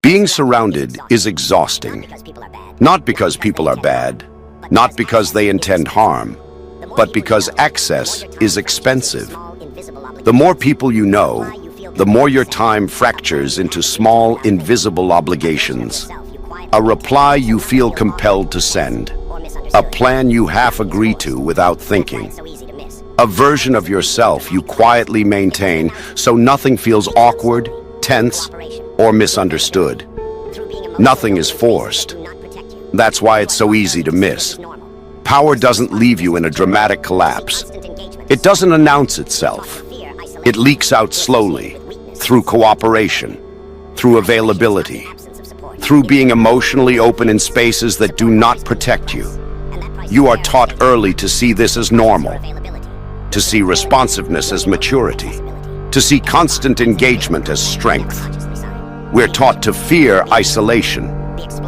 Being surrounded is exhausting, not because people are bad, not because they intend harm, but because access is expensive. The more people you know, the more your time fractures into small, invisible obligations. A reply you feel compelled to send, a plan you half agree to without thinking, a version of yourself you quietly maintain so nothing feels awkward, tense, or misunderstood. Nothing is forced. That's why it's so easy to miss. Power doesn't leave you in a dramatic collapse. It doesn't announce itself. It leaks out slowly, through cooperation, through availability, through being emotionally open in spaces that do not protect you. You are taught early to see this as normal, to see responsiveness as maturity, to see constant engagement as strength. We're taught to fear isolation,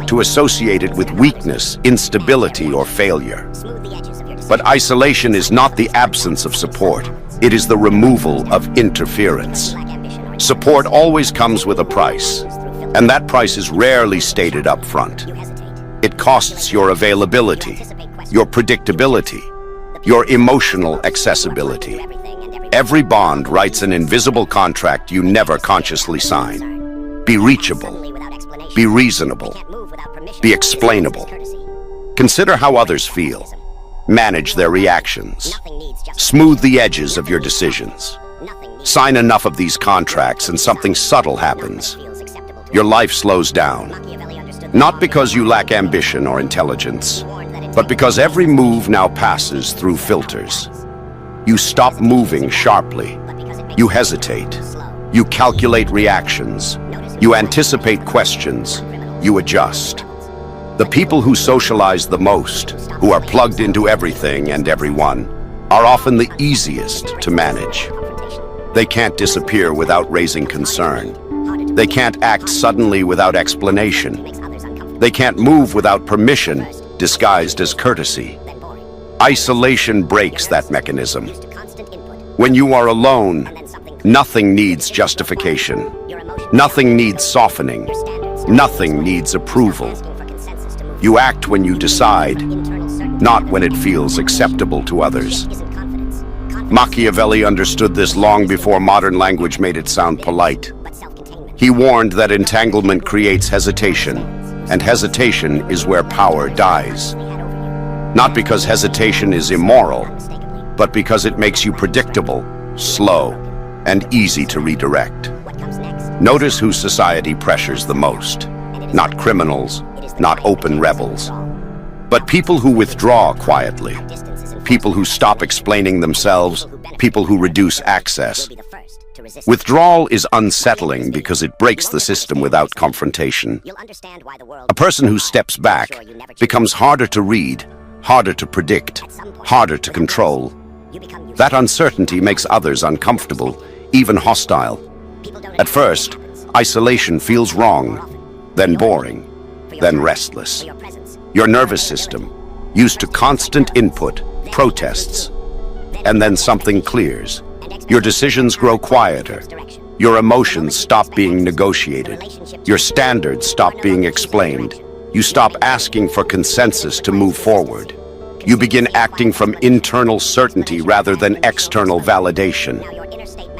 to associate it with weakness, instability, or failure. But isolation is not the absence of support. It is the removal of interference. Support always comes with a price, and that price is rarely stated up front. It costs your availability, your predictability, your emotional accessibility. Every bond writes an invisible contract you never consciously sign. Be reachable, be reasonable, be explainable. Consider how others feel. Manage their reactions. Smooth the edges of your decisions. Sign enough of these contracts and something subtle happens. Your life slows down. Not because you lack ambition or intelligence, but because every move now passes through filters. You stop moving sharply. You hesitate. You calculate reactions. You anticipate questions. You adjust. The people who socialize the most, who are plugged into everything and everyone, are often the easiest to manage. They can't disappear without raising concern. They can't act suddenly without explanation. They can't move without permission, disguised as courtesy. Isolation breaks that mechanism. When you are alone, nothing needs justification. Nothing needs softening. Nothing needs approval. You act when you decide, not when it feels acceptable to others. Machiavelli understood this long before modern language made it sound polite. He warned that entanglement creates hesitation, and hesitation is where power dies. Not because hesitation is immoral, but because it makes you predictable, slow, and easy to redirect. Notice who society pressures the most. Not criminals, not open rebels, but people who withdraw quietly, people who stop explaining themselves, people who reduce access. Withdrawal is unsettling because it breaks the system without confrontation. A person who steps back becomes harder to read, harder to predict, harder to control. That uncertainty makes others uncomfortable, even hostile. At first, isolation feels wrong, then boring, then restless. Your nervous system, used to constant input, protests, and then something clears. Your decisions grow quieter. Your emotions stop being negotiated. Your standards stop being explained. You stop asking for consensus to move forward. You begin acting from internal certainty rather than external validation.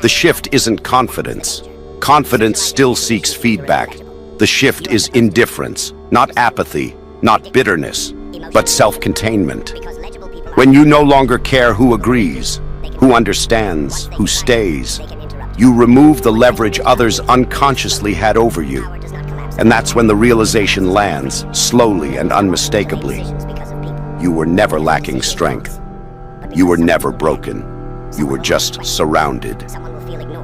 The shift isn't confidence. Confidence still seeks feedback. The shift is indifference, not apathy, not bitterness, but self-containment. When you no longer care who agrees, who understands, who stays, you remove the leverage others unconsciously had over you. And that's when the realization lands, slowly and unmistakably. You were never lacking strength. You were never broken. You were just surrounded.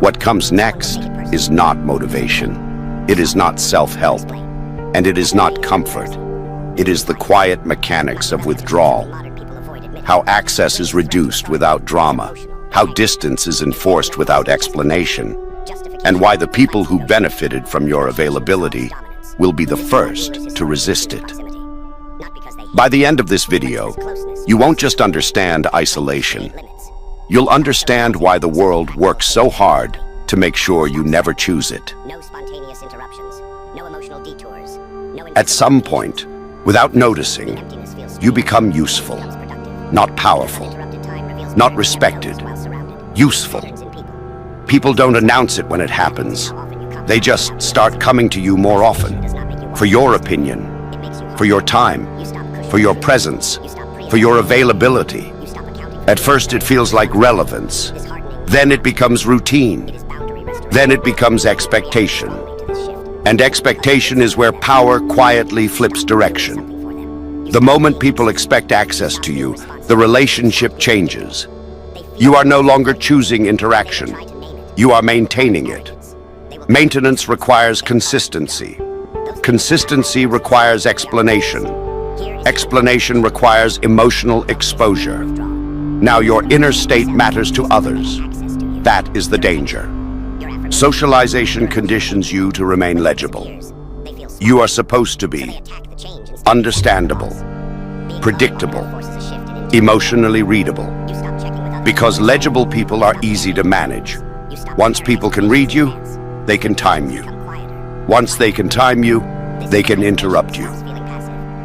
What comes next is not motivation. It is not self-help. And it is not comfort. It is the quiet mechanics of withdrawal. How access is reduced without drama. How distance is enforced without explanation. And why the people who benefited from your availability will be the first to resist it. By the end of this video, you won't just understand isolation. You'll understand why the world works so hard to make sure you never choose it. No spontaneous interruptions. No emotional At some point, without noticing, you become useful, not powerful, not respected, useful. People don't announce it when it happens. They just start coming to you more often, for your opinion, for your time, for your presence, for your availability. At first it feels like relevance, then it becomes routine, then it becomes expectation. And expectation is where power quietly flips direction. The moment people expect access to you, the relationship changes. You are no longer choosing interaction. You are maintaining it. Maintenance requires consistency. Consistency requires explanation. Explanation requires emotional exposure. Now your inner state matters to others. That is the danger. Socialization conditions you to remain legible. You are supposed to be understandable, predictable, emotionally readable. Because legible people are easy to manage. Once people can read you, they can time you. Once they can time you, they can interrupt you.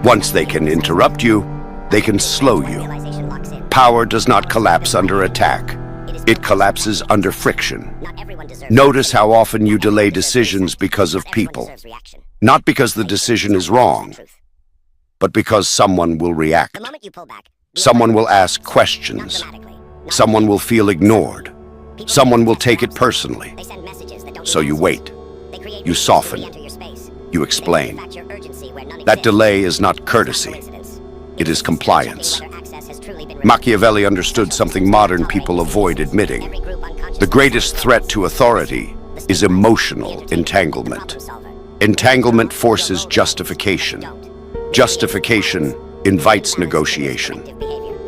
Once they can interrupt you, they can slow you. Power does not collapse under attack. It collapses under friction. Notice how often you delay decisions because of people. Not because the decision is wrong, but because someone will react. Someone will ask questions. Someone will feel ignored. Someone will take it personally. So you wait. You soften. You explain. That delay is not courtesy. It is compliance. Machiavelli understood something modern people avoid admitting. The greatest threat to authority is emotional entanglement. Entanglement forces justification. Justification invites negotiation.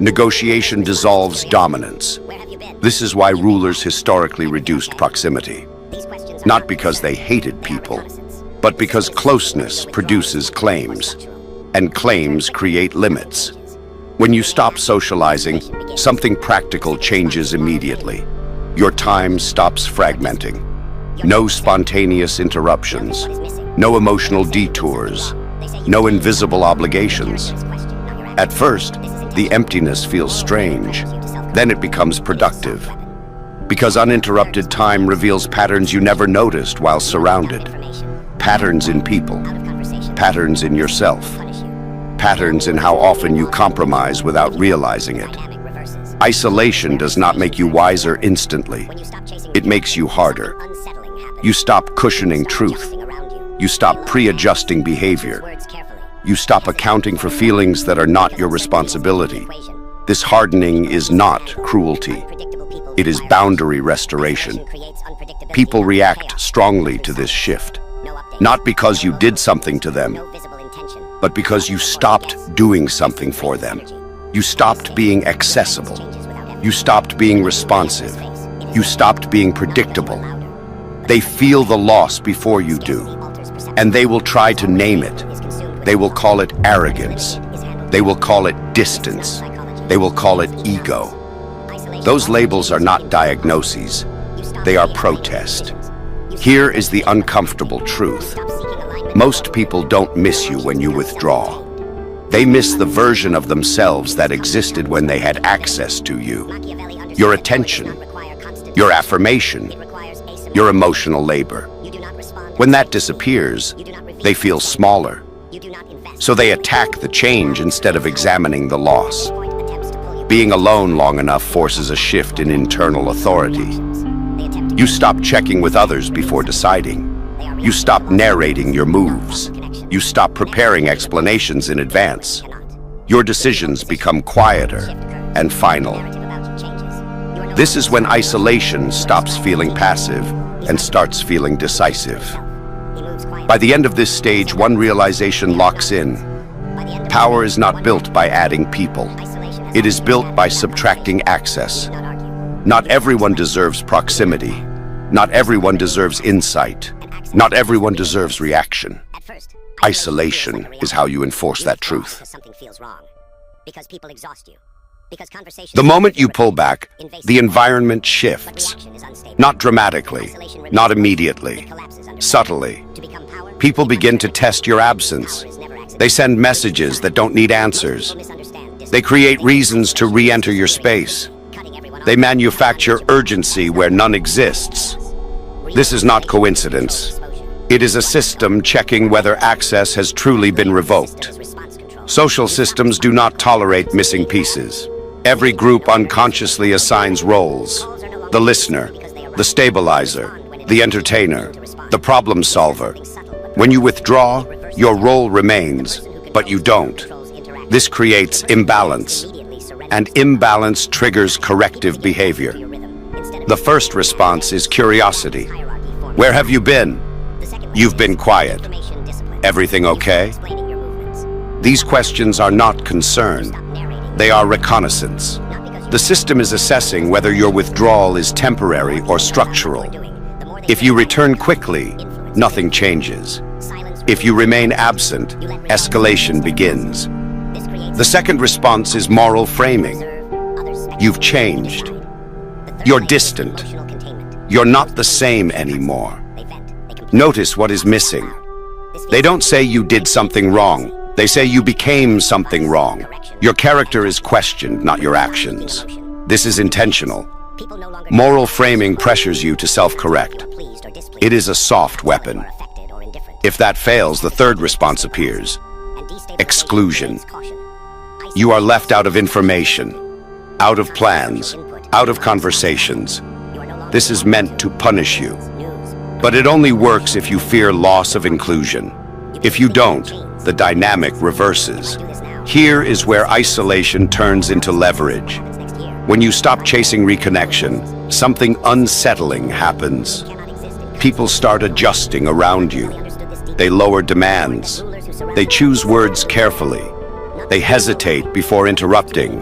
Negotiation dissolves dominance. This is why rulers historically reduced proximity. Not because they hated people, but because closeness produces claims, and claims create limits. When you stop socializing, something practical changes immediately. Your time stops fragmenting. No spontaneous interruptions, no emotional detours, no invisible obligations. At first, the emptiness feels strange. Then it becomes productive. Because uninterrupted time reveals patterns you never noticed while surrounded. Patterns in people. Patterns in yourself. Patterns in how often you compromise without realizing it. Isolation does not make you wiser instantly. It makes you harder. You stop cushioning truth. You stop pre-adjusting behavior. You stop accounting for feelings that are not your responsibility. This hardening is not cruelty. It is boundary restoration. People react strongly to this shift, not because you did something to them, but because you stopped doing something for them. You stopped being accessible. You stopped being responsive. You stopped being predictable. They feel the loss before you do, and they will try to name it. They will call it arrogance. They will call it distance. They will call it ego. Those labels are not diagnoses. They are protest. Here is the uncomfortable truth. Most people don't miss you when you withdraw. They miss the version of themselves that existed when they had access to you. Your attention, your affirmation, your emotional labor. When that disappears, they feel smaller. So they attack the change instead of examining the loss. Being alone long enough forces a shift in internal authority. You stop checking with others before deciding. You stop narrating your moves. You stop preparing explanations in advance. Your decisions become quieter and final. This is when isolation stops feeling passive and starts feeling decisive. By the end of this stage, one realization locks in. Power is not built by adding people. It is built by subtracting access. Not everyone deserves proximity. Not everyone deserves insight. Not everyone deserves reaction. Isolation is how you enforce that truth. The moment you pull back, the environment shifts. Not dramatically, not immediately, subtly. People begin to test your absence. They send messages that don't need answers. They create reasons to re-enter your space. They manufacture urgency where none exists. This is not coincidence. It is a system checking whether access has truly been revoked. Social systems do not tolerate missing pieces. Every group unconsciously assigns roles: the listener, the stabilizer, the entertainer, the problem solver. When you withdraw, your role remains, but you don't. This creates imbalance, and imbalance triggers corrective behavior. The first response is curiosity. Where have you been? You've been quiet. Everything okay? These questions are not concern. They are reconnaissance. The system is assessing whether your withdrawal is temporary or structural. If you return quickly, nothing changes. If you remain absent, escalation begins. The second response is moral framing. You've changed. You're distant. You're not the same anymore. Notice what is missing. They don't say you did something wrong. They say you became something wrong. Your character is questioned, not your actions. This is intentional. Moral framing pressures you to self-correct. It is a soft weapon. If that fails, the third response appears: exclusion. You are left out of information, out of plans, out of conversations. This is meant to punish you. But it only works if you fear loss of inclusion. If you don't, the dynamic reverses. Here is where isolation turns into leverage. When you stop chasing reconnection, something unsettling happens. People start adjusting around you. They lower demands. They choose words carefully. They hesitate before interrupting,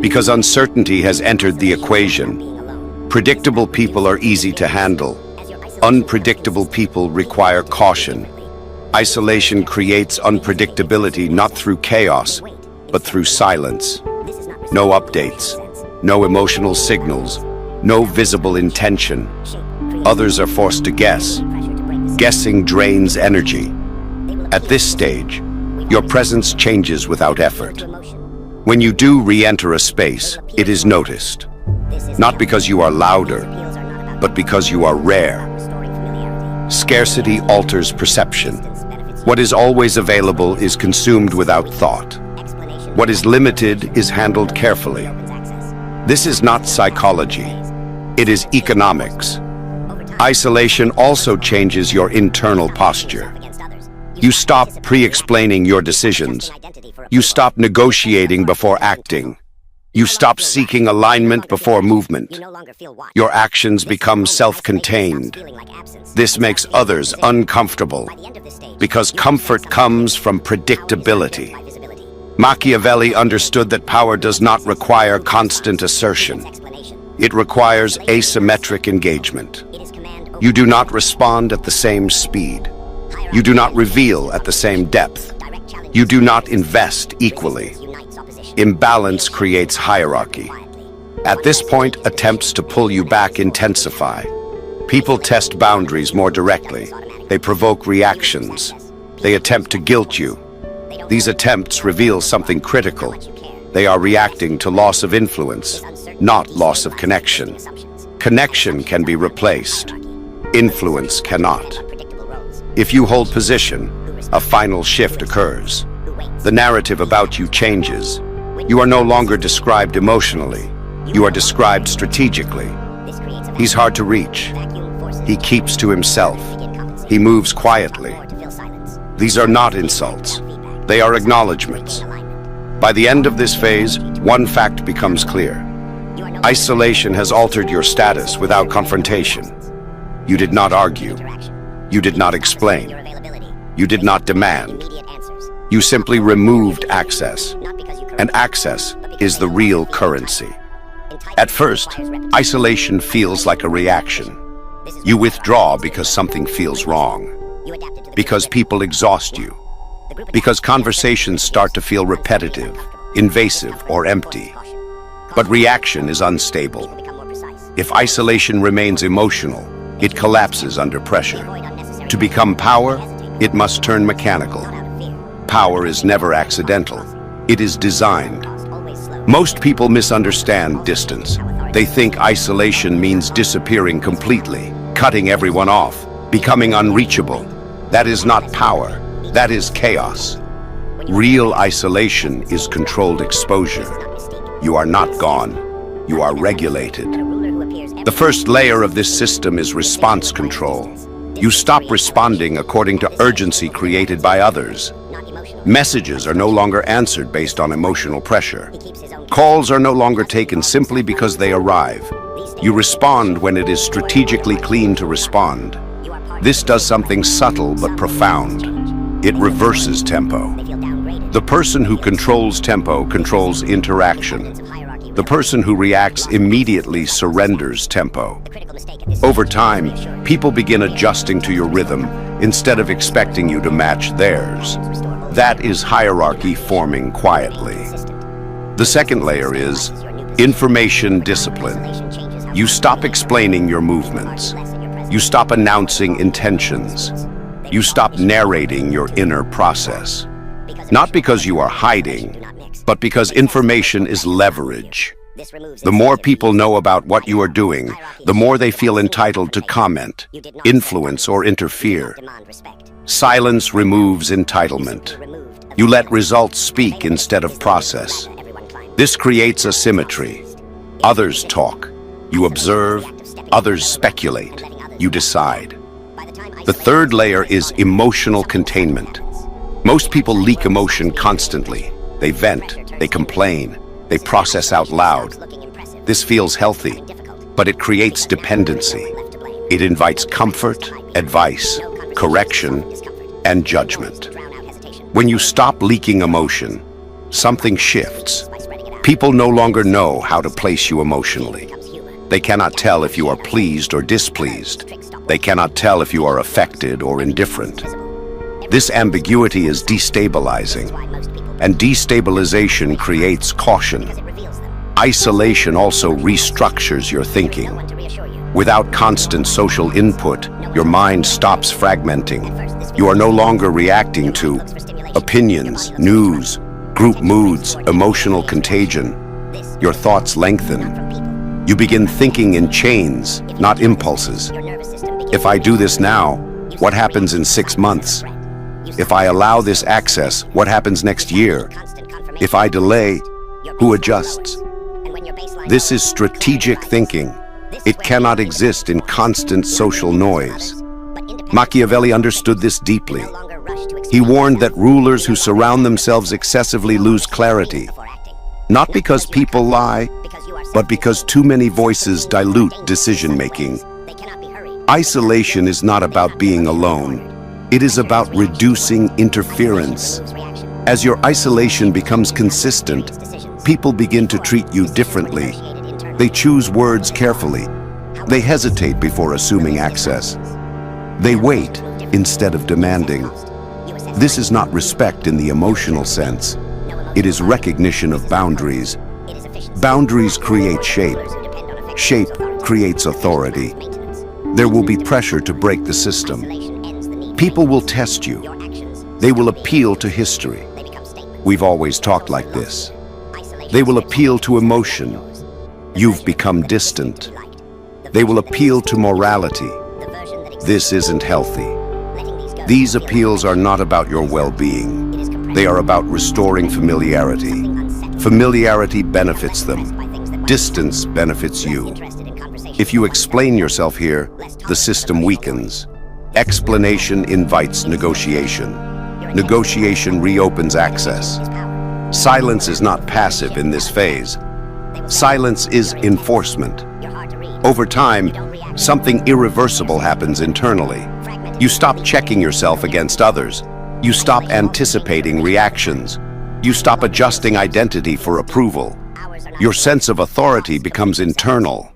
because uncertainty has entered the equation. Predictable people are easy to handle. Unpredictable people require caution. Isolation creates unpredictability not through chaos, but through silence. No updates, no emotional signals, no visible intention. Others are forced to guess. Guessing drains energy. At this stage, your presence changes without effort. When you do re-enter a space, it is noticed. Not because you are louder, but because you are rare. Scarcity alters perception. What is always available is consumed without thought. What is limited is handled carefully. This is not psychology. It is economics. Isolation also changes your internal posture. You stop pre-explaining your decisions. You stop negotiating before acting. You stop seeking alignment before movement. Your actions become self-contained. This makes others uncomfortable, because comfort comes from predictability. Machiavelli understood that power does not require constant assertion. It requires asymmetric engagement. You do not respond at the same speed. You do not reveal at the same depth. You do not invest equally. Imbalance creates hierarchy. At this point, attempts to pull you back intensify. People test boundaries more directly. They provoke reactions. They attempt to guilt you. These attempts reveal something critical. They are reacting to loss of influence, not loss of connection. Connection can be replaced. Influence cannot. If you hold position, a final shift occurs. The narrative about you changes. You are no longer described emotionally. You are described strategically. He's hard to reach. He keeps to himself. He moves quietly. These are not insults. They are acknowledgments. By the end of this phase, one fact becomes clear. Isolation has altered your status without confrontation. You did not argue. You did not explain. You did not demand. You simply removed access. And access is the real currency. At first, isolation feels like a reaction. You withdraw because something feels wrong. Because people exhaust you. Because conversations start to feel repetitive, invasive, or empty. But reaction is unstable. If isolation remains emotional, it collapses under pressure. To become power, it must turn mechanical. Power is never accidental. It is designed. Most people misunderstand distance. They think isolation means disappearing completely, cutting everyone off, becoming unreachable. That is not power. That is chaos. Real isolation is controlled exposure. You are not gone. You are regulated. The first layer of this system is response control. You stop responding according to urgency created by others. Messages are no longer answered based on emotional pressure. Calls are no longer taken simply because they arrive. You respond when it is strategically clean to respond. This does something subtle but profound. It reverses tempo. The person who controls tempo controls interaction. The person who reacts immediately surrenders tempo. Over time, people begin adjusting to your rhythm instead of expecting you to match theirs. That is hierarchy forming quietly. The second layer is information discipline. You stop explaining your movements. You stop announcing intentions. You stop narrating your inner process. Not because you are hiding, but because information is leverage. The more people know about what you are doing, the more they feel entitled to comment, influence, or interfere. Silence removes entitlement. You let results speak instead of process. This creates a symmetry. Others talk. You observe. Others speculate. You decide. The third layer is emotional containment. Most people leak emotion constantly. They vent. They complain. They process out loud. This feels healthy, but it creates dependency. It invites comfort, advice, correction, and judgment. When you stop leaking emotion, something shifts. People no longer know how to place you emotionally. They cannot tell if you are pleased or displeased. They cannot tell if you are affected or indifferent. This ambiguity is destabilizing, and destabilization creates caution. Isolation also restructures your thinking. Without constant social input, your mind stops fragmenting. You are no longer reacting to opinions, news, group moods, emotional contagion. Your thoughts lengthen. You begin thinking in chains, not impulses. If I do this now, what happens in 6 months? If I allow this access, what happens next year? If I delay, who adjusts? This is strategic thinking. It cannot exist in constant social noise. Machiavelli understood this deeply. He warned that rulers who surround themselves excessively lose clarity, not because people lie, but because too many voices dilute decision-making. Isolation is not about being alone. It is about reducing interference. As your isolation becomes consistent, people begin to treat you differently. They choose words carefully. They hesitate before assuming access. They wait instead of demanding. This is not respect in the emotional sense. It is recognition of boundaries. Boundaries create shape. Shape creates authority. There will be pressure to break the system. People will test you. They will appeal to history. We've always talked like this. They will appeal to emotion. You've become distant. They will appeal to morality. This isn't healthy. These appeals are not about your well-being. They are about restoring familiarity. Familiarity benefits them. Distance benefits you. If you explain yourself here, the system weakens. Explanation invites negotiation. Negotiation reopens access. Silence is not passive in this phase. Silence is enforcement. Over time, something irreversible happens internally. You stop checking yourself against others. You stop anticipating reactions. You stop adjusting identity for approval. Your sense of authority becomes internal.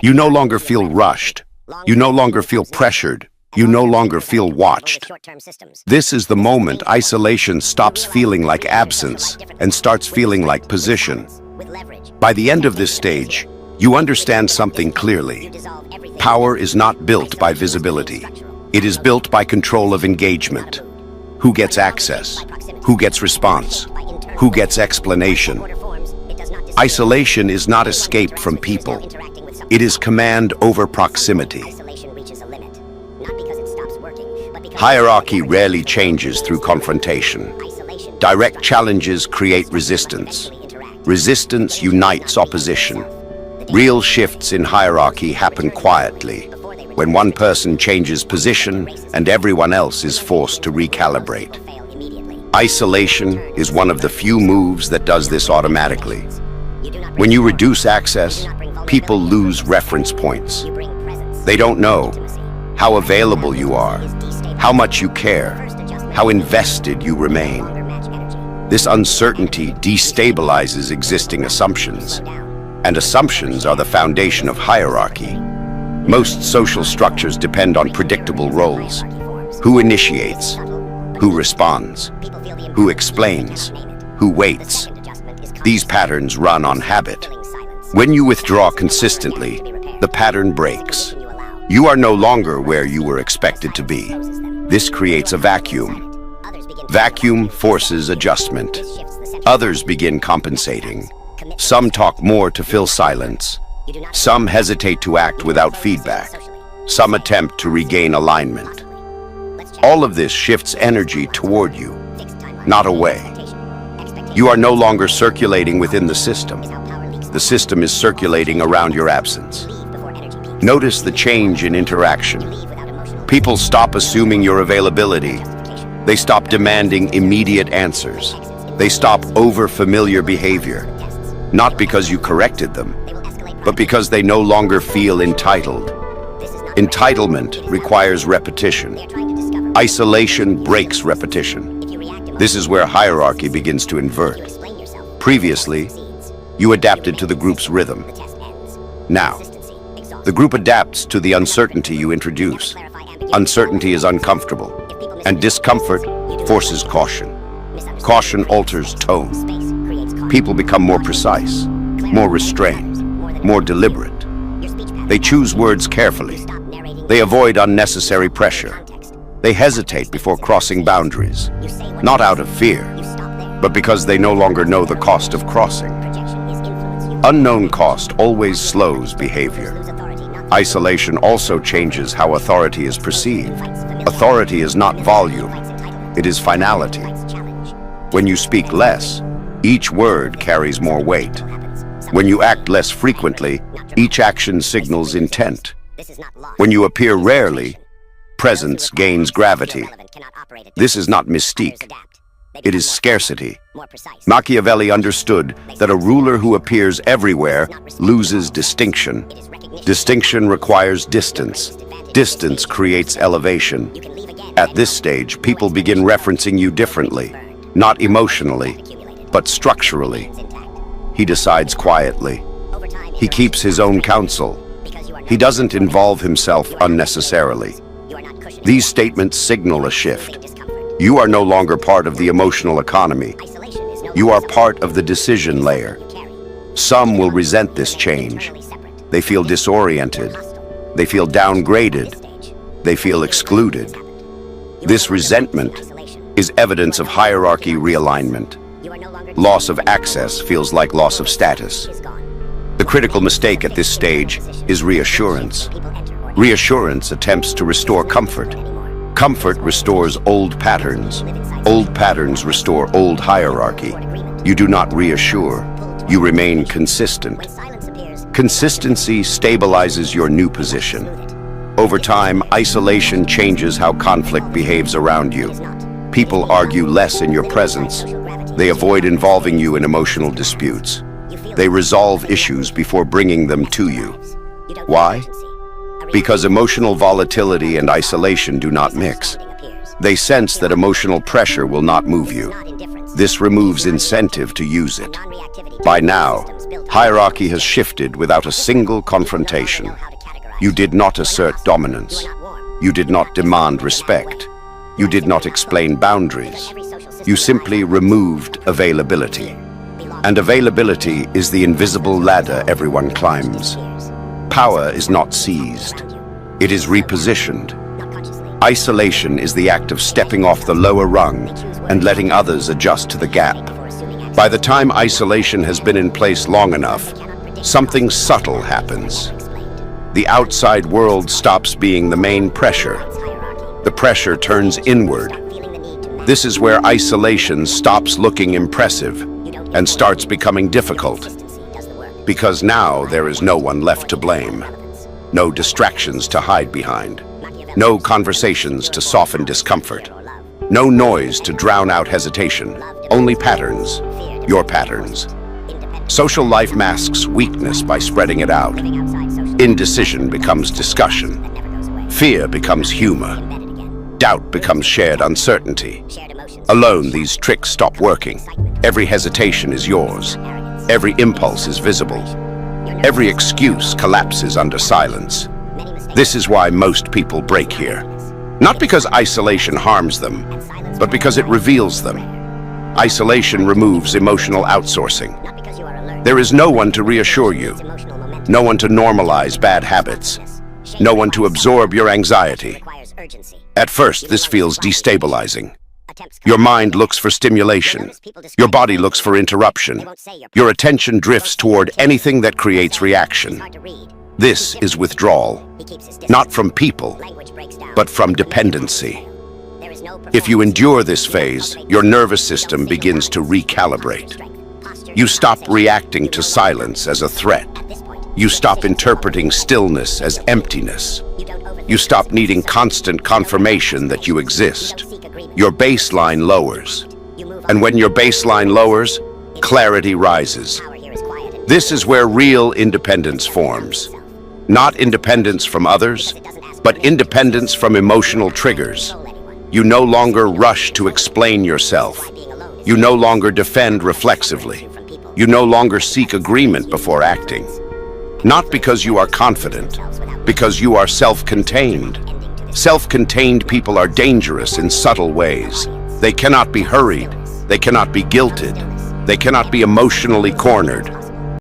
You no longer feel rushed. You no longer feel pressured. You no longer feel watched. This is the moment isolation stops feeling like absence and starts feeling like position. By the end of this stage, you understand something clearly. Power is not built by visibility. It is built by control of engagement. Who gets access? Who gets response? Who gets explanation? Isolation is not escape from people. It is command over proximity. Hierarchy rarely changes through confrontation. Direct challenges create resistance. Resistance unites opposition. Real shifts in hierarchy happen quietly, when one person changes position and everyone else is forced to recalibrate. Isolation is one of the few moves that does this automatically. When you reduce access, people lose reference points. They don't know how available you are, how much you care, how invested you remain. This uncertainty destabilizes existing assumptions, and assumptions are the foundation of hierarchy. Most social structures depend on predictable roles. Who initiates? Who responds? Who explains? Who waits? These patterns run on habit. When you withdraw consistently, the pattern breaks. You are no longer where you were expected to be. This creates a vacuum. Vacuum forces adjustment. Others begin compensating. Some talk more to fill silence. Some hesitate to act without feedback. Some attempt to regain alignment. All of this shifts energy toward you, not away. You are no longer circulating within the system. The system is circulating around your absence. Notice the change in interaction. People stop assuming your availability. They stop demanding immediate answers. They stop over-familiar behavior, not because you corrected them, but because they no longer feel entitled. Entitlement requires repetition. Isolation breaks repetition. This is where hierarchy begins to invert. Previously, you adapted to the group's rhythm. Now, the group adapts to the uncertainty you introduce. Uncertainty is uncomfortable, and discomfort forces caution. Caution alters tone. People become more precise, more restrained, more deliberate. They choose words carefully. They avoid unnecessary pressure. They hesitate before crossing boundaries, not out of fear, but because they no longer know the cost of crossing. Unknown cost always slows behavior. Isolation also changes how authority is perceived. Authority is not volume, it is finality. When you speak less, each word carries more weight. When you act less frequently, each action signals intent. When you appear rarely, presence gains gravity. This is not mystique. It is scarcity. Machiavelli understood that a ruler who appears everywhere loses distinction. Distinction requires distance. Distance creates elevation. At this stage, people begin referencing you differently, not emotionally, but structurally. He decides quietly. He keeps his own counsel. He doesn't involve himself unnecessarily. These statements signal a shift. You are no longer part of the emotional economy. You are part of the decision layer. Some will resent this change. They feel disoriented. They feel downgraded. They feel excluded. This resentment is evidence of hierarchy realignment. Loss of access feels like loss of status. The critical mistake at this stage is reassurance. Reassurance attempts to restore comfort. Comfort restores old patterns. Old patterns restore old hierarchy. You do not reassure. You remain consistent. Consistency stabilizes your new position. Over time, isolation changes how conflict behaves around you. People argue less in your presence. They avoid involving you in emotional disputes. They resolve issues before bringing them to you. Why? Because emotional volatility and isolation do not mix. They sense that emotional pressure will not move you. This removes incentive to use it. By now, hierarchy has shifted without a single confrontation. You did not assert dominance. You did not demand respect. You did not explain boundaries. You simply removed availability. And availability is the invisible ladder everyone climbs. Power is not seized. It is repositioned. Isolation is the act of stepping off the lower rung and letting others adjust to the gap. By the time isolation has been in place long enough, something subtle happens. The outside world stops being the main pressure. The pressure turns inward. This is where isolation stops looking impressive and starts becoming difficult. Because now there is no one left to blame. No distractions to hide behind. No conversations to soften discomfort. No noise to drown out hesitation. Only patterns. Your patterns. Social life masks weakness by spreading it out. Indecision becomes discussion. Fear becomes humor. Doubt becomes shared uncertainty. Alone, these tricks stop working. Every hesitation is yours. Every impulse is visible. Every excuse collapses under silence. This is why most people break here. Not because isolation harms them, but because it reveals them. Isolation removes emotional outsourcing. There is no one to reassure you, no one to normalize bad habits, no one to absorb your anxiety. At first, this feels destabilizing. Your mind looks for stimulation. Your body looks for interruption. Your attention drifts toward anything that creates reaction. This is withdrawal, not from people, but from dependency. If you endure this phase, your nervous system begins to recalibrate. You stop reacting to silence as a threat. You stop interpreting stillness as emptiness. You stop needing constant confirmation that you exist. Your baseline lowers. And when your baseline lowers, clarity rises. This is where real independence forms. Not independence from others, but independence from emotional triggers. You no longer rush to explain yourself. You no longer defend reflexively. You no longer seek agreement before acting. Not because you are confident, because you are self-contained. Self-contained people are dangerous in subtle ways. They cannot be hurried. They cannot be guilted. They cannot be emotionally cornered.